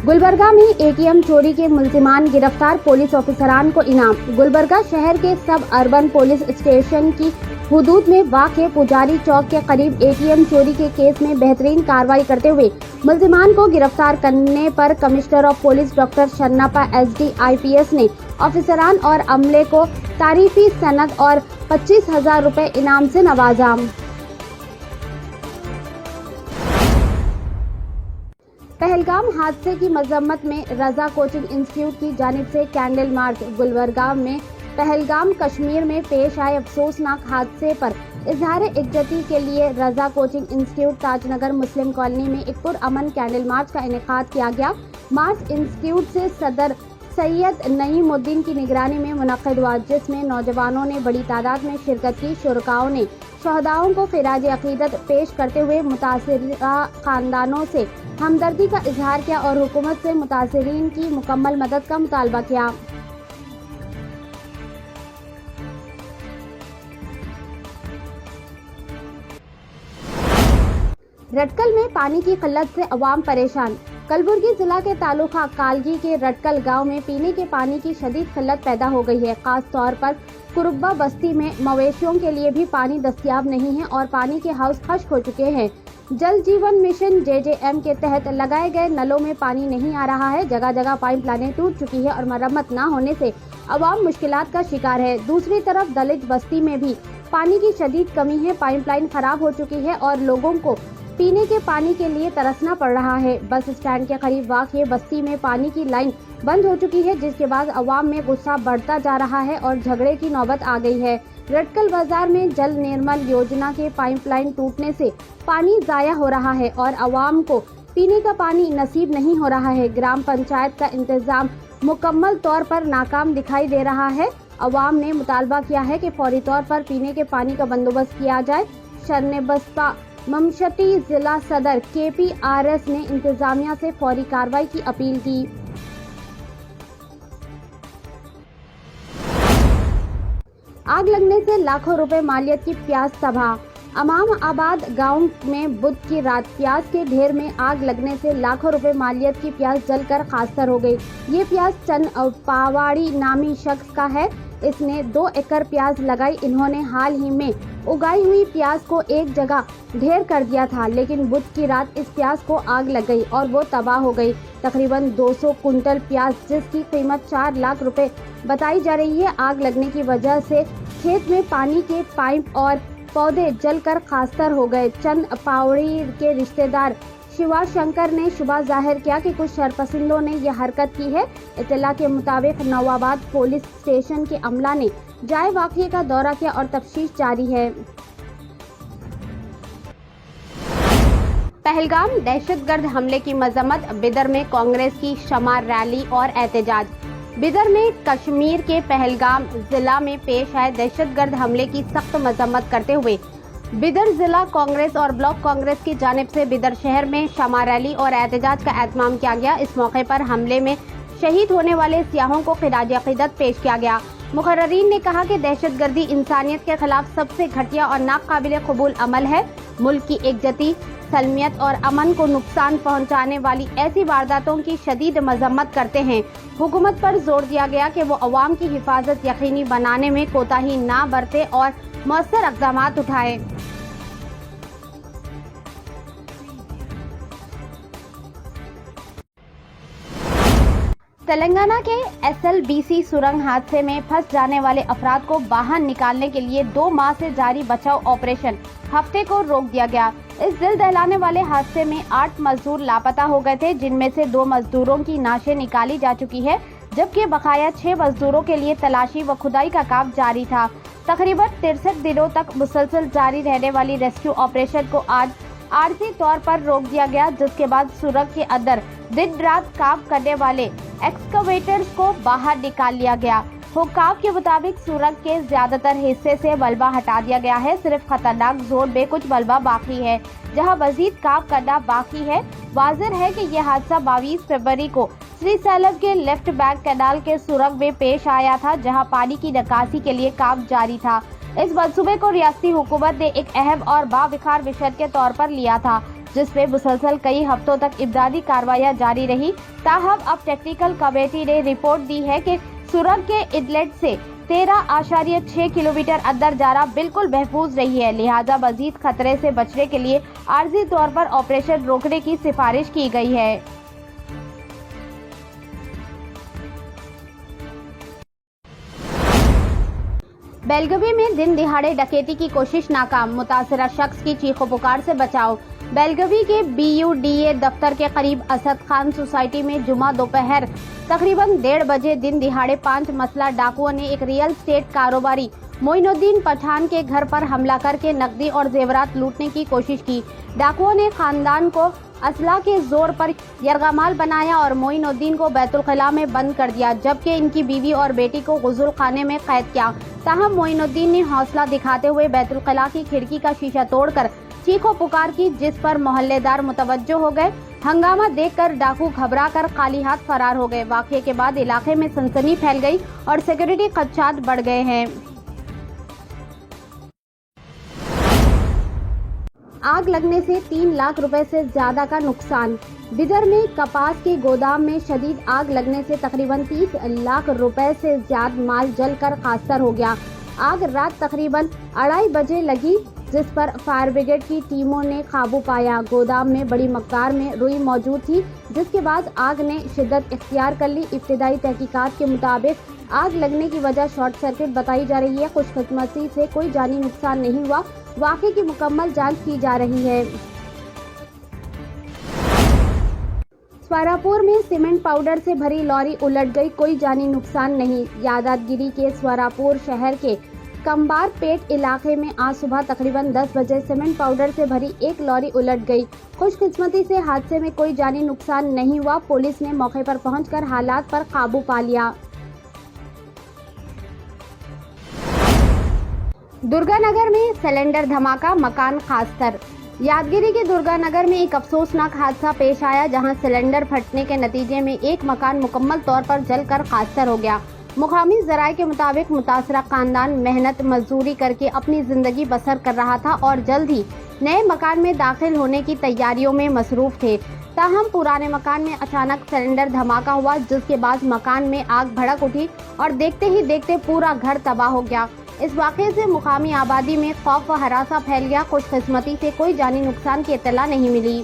गुलबर्गा में एटीएम चोरी के मुल्जिमान गिरफ्तार, पुलिस ऑफिसरान को इनाम। गुलबर्गा शहर के सब अर्बन पुलिस स्टेशन की हुदूद में वाक़े पुजारी चौक के करीब एटीएम चोरी के केस में बेहतरीन कार्रवाई करते हुए मुल्जिमान को गिरफ्तार करने पर कमिश्नर ऑफ पुलिस डॉक्टर शन्नापा SD IPS ने ऑफिसरान और अमले को तारीफी सनद और 25,000 रुपए इनाम से नवाजा। पहलगाम हादसे की मजम्मत में रजा कोचिंग इंस्टीट्यूट की जानिब से कैंडल मार्च। गुलबर्गा में पहलगाम कश्मीर में पेश आए अफसोसनाक हादसे पर इजहार इज्जती के लिए रजा कोचिंग इंस्टीट्यूट ताजनगर मुस्लिम कॉलोनी में एक पुरअमन कैंडल मार्च का इनेकाद किया गया। मार्च इंस्टीट्यूट से सदर सैयद नईमुद्दीन की निगरानी में मुनक्किद हुआ, जिसमें नौजवानों ने बड़ी तादाद में शिरकत की। शुरकाओं ने शहदाओं को खिराज अकीदत पेश करते हुए मुतासिरा खानदानों से हमदर्दी का इजहार किया और हुकूमत से मुतासिरीन की मुकम्मल मदद का मुतालबा किया। रटकल में पानी की किल्लत से अवाम परेशान। कलबुर्गी जिला के तालुका कालगी के रटकल गांव में पीने के पानी की शदीद किल्लत पैदा हो गई है। खास तौर पर कुरुब्बा बस्ती में मवेशियों के लिए भी पानी दस्तयाब नहीं है और पानी के हाउस खश्क हो चुके हैं। जल जीवन मिशन JJM के तहत लगाए गए नलों में पानी नहीं आ रहा है। जगह जगह पाइपलाइनें टूट चुकी है और मरम्मत न होने से अवाम मुश्किलात का शिकार है। दूसरी तरफ दलित बस्ती में भी पानी की शदीद कमी है। पाइपलाइन खराब हो चुकी है और लोगों को पीने के पानी के लिए तरसना पड़ रहा है। बस स्टैंड के करीब वाक़ बस्ती में पानी की लाइन बंद हो चुकी है, जिसके बाद अवाम में गुस्सा बढ़ता जा रहा है और झगड़े की नौबत आ गई है। रटकल बाजार में जल निर्मल योजना के पाइपलाइन टूटने से पानी जाया हो रहा है और अवाम को पीने का पानी नसीब नहीं हो रहा है। ग्राम पंचायत का इंतजाम मुकम्मल तौर पर नाकाम दिखाई दे रहा है। अवाम ने मुतालबा किया है कि फौरी तौर पर पीने के पानी का बंदोबस्त किया जाए। शरने-बस्ता ममशटी जिला सदर KPRS ने इंतजामिया से फौरी कार्रवाई की अपील की। आग लगने से लाखों रुपए मालियत की प्याज तबाह। अमाम आबाद गांव में बुध की रात प्याज के ढेर में आग लगने से लाखों रुपए मालियत की प्याज जलकर खास्तर हो गई। ये प्याज चंद पावाड़ी नामी शख्स का है। इसने 2 एकड़ प्याज लगाई। इन्होंने हाल ही में उगाई हुई प्याज को एक जगह ढेर कर दिया था, लेकिन बुध की रात इस प्याज को आग लग गई और वो तबाह हो गई। तकरीबन 200 कुंटल प्याज, जिसकी कीमत 4 लाख रुपए बताई जा रही है। आग लगने की वजह से खेत में पानी के पाइप और पौधे जलकर खास्तर हो गए। चंद पावड़ी के रिश्तेदार शिवा शंकर ने शुबा जाहिर किया कि कुछ शरपसंदों ने यह हरकत की है। इत्तला के मुताबिक नवाबाद पुलिस स्टेशन के अमला ने जाए वाक़ये का दौरा किया और तफ्तीश जारी है। पहलगाम दहशतगर्द हमले की मजम्मत। बिदर में कांग्रेस की शमा रैली और एहतजाज। बिदर में कश्मीर के पहलगाम जिला में पेश आए दहशतगर्द हमले की सख्त मजम्मत करते हुए बिदर जिला कांग्रेस और ब्लॉक कांग्रेस की जानिब से बिदर शहर में शमा रैली और एहतजाज का एहतमाम किया गया। इस मौके पर हमले में शहीद होने वाले सियाहों को खिराज अकीदत पेश किया गया। मुकर्रीन ने कहा कि दहशतगर्दी इंसानियत के खिलाफ सबसे घटिया और नाकाबिले कबूल अमल है। मुल्क की एकजती, सलमियत और अमन को नुकसान पहुंचाने वाली ऐसी वारदातों की शदीद मजम्मत करते हैं। हुकूमत पर जोर दिया गया कि वो अवाम की हिफाजत यकीनी बनाने में कोताही ना बरते और मौसर इक़दाम उठाए। तेलंगाना के SLBC सुरंग हादसे में फंस जाने वाले अफराद को बाहर निकालने के लिए 2 माह से जारी बचाव ऑपरेशन हफ्ते को रोक दिया गया। इस दिल दहलाने वाले हादसे में 8 मजदूर लापता हो गए थे, जिनमें से 2 मजदूरों की नाशें निकाली जा चुकी है, जबकि बकाया 6 मजदूरों के लिए तलाशी व खुदाई का काम जारी था। तकरीबन 63 दिनों तक मुसलसल जारी रहने वाली रेस्क्यू ऑपरेशन को आज आर्जी तौर पर रोक दिया गया, जिसके बाद सुरंग के अंदर दिन रात काम करने वाले एक्सकवेटर्स को बाहर निकाल लिया गया। हुक्काम के मुताबिक सुरंग के ज्यादातर हिस्से से मलबा हटा दिया गया है। सिर्फ खतरनाक जोन में कुछ मलबा बाकी है, जहां मजीद काम करना बाकी है। वाज़ेह है कि यह हादसा 22 फरवरी को श्रीसैलम के लेफ्ट बैंक कैनाल के सुरंग में पेश आया था, जहां पानी की निकासी के लिए काम जारी था। इस मंसूबे को रियासती हुकूमत ने एक अहम और बाविकार मिशन के तौर पर लिया था। जिसपे मुसलसल कई हफ्तों तक इमदादी कार्रवाइयां जारी रही। ताहम अब टेक्निकल कमेटी ने रिपोर्ट दी है कि सुरंग के इनलेट से 13.6 किलोमीटर अंदर जाना बिल्कुल महफूज नहीं है, लिहाजा मजीद खतरे से बचने के लिए आर्जी तौर पर ऑपरेशन रोकने की सिफारिश की गई है। बेलगवी में दिन दिहाड़े डकैती की कोशिश नाकाम, मुतासरा शख्स की चीखों पुकार से बचाव। बेलगवी के BUDA दफ्तर के करीब असद खान सोसाइटी में जुमा दोपहर तकरीबन 1:30 बजे दिन दिहाड़े 5 मसला डाकुओं ने एक रियल एस्टेट कारोबारी मोइनुद्दीन पठान के घर पर हमला करके नकदी और जेवरात लूटने की कोशिश की। डाकुओं ने खानदान को असला के जोर पर यरगमाल बनाया और मोइनुद्दीन को बैतुल खला में बंद कर दिया, जबकि इनकी बीवी और बेटी को गुज़ुल खाने में कैद किया। ताहम मोइनुद्दीन ने हौसला दिखाते हुए बैतुल खला की खिड़की का शीशा तोड़कर चीखों पुकार की, जिस पर मोहल्लेदार मुतवज्जो हो गए। हंगामा देखकर डाकू घबराकर खाली हाथ फरार हो गए। वाक़ये के बाद इलाके में सनसनी फैल गई और सिक्योरिटी खदशात बढ़ गए हैं। आग लगने से 3 लाख रुपए से ज्यादा का नुकसान। बिदर में कपास के गोदाम में शदीद आग लगने से तकरीबन 30 लाख रुपए से ज्यादा माल जलकर खास्तर हो गया। आग रात तकरीबन 2:30 बजे लगी, जिस पर फायर ब्रिगेड की टीमों ने काबू पाया। गोदाम में बड़ी मकदार में रुई मौजूद थी, जिसके बाद आग ने शिद्दत इख्तियार कर ली। इब्तिदाई तहकीकात के मुताबिक आग लगने की वजह शॉर्ट सर्किट बताई जा रही है। खुशकिस्मती से कोई जानी नुकसान नहीं हुआ। वाक़ये की मुकम्मल जांच की जा रही है। स्वरापुर में सीमेंट पाउडर से भरी लॉरी उलट गई, कोई जानी नुकसान नहीं। यादगिरी के स्वरापुर शहर के कंबार पेट इलाके में आज सुबह तकरीबन 10 बजे सीमेंट पाउडर से भरी एक लॉरी उलट गई। खुशकिस्मती से हादसे में कोई जानी नुकसान नहीं हुआ। पुलिस ने मौके पर पहुंचकर हालात पर काबू पा लिया। दुर्गानगर में सिलेंडर धमाका, मकान खास्तर। यादगिरी के दुर्गानगर में एक अफसोसनाक हादसा पेश आया, जहां सिलेंडर फटने के नतीजे में एक मकान मुकम्मल तौर पर जलकर खास्तर हो गया। मुकामी जराये के मुताबिक मुतासरा खानदान मेहनत मजदूरी करके अपनी जिंदगी बसर कर रहा था और जल्द ही नए मकान में दाखिल होने की तैयारियों में मसरूफ थे। ताहम पुराने मकान में अचानक सिलेंडर धमाका हुआ, जिसके बाद मकान में आग भड़क उठी और देखते ही देखते पूरा घर तबाह हो गया। इस वाक़ये से मुकामी आबादी में खौफ व हरासा फैल गया। खुशकिस्मती से कोई जानी नुकसान की इत्तला नहीं मिली।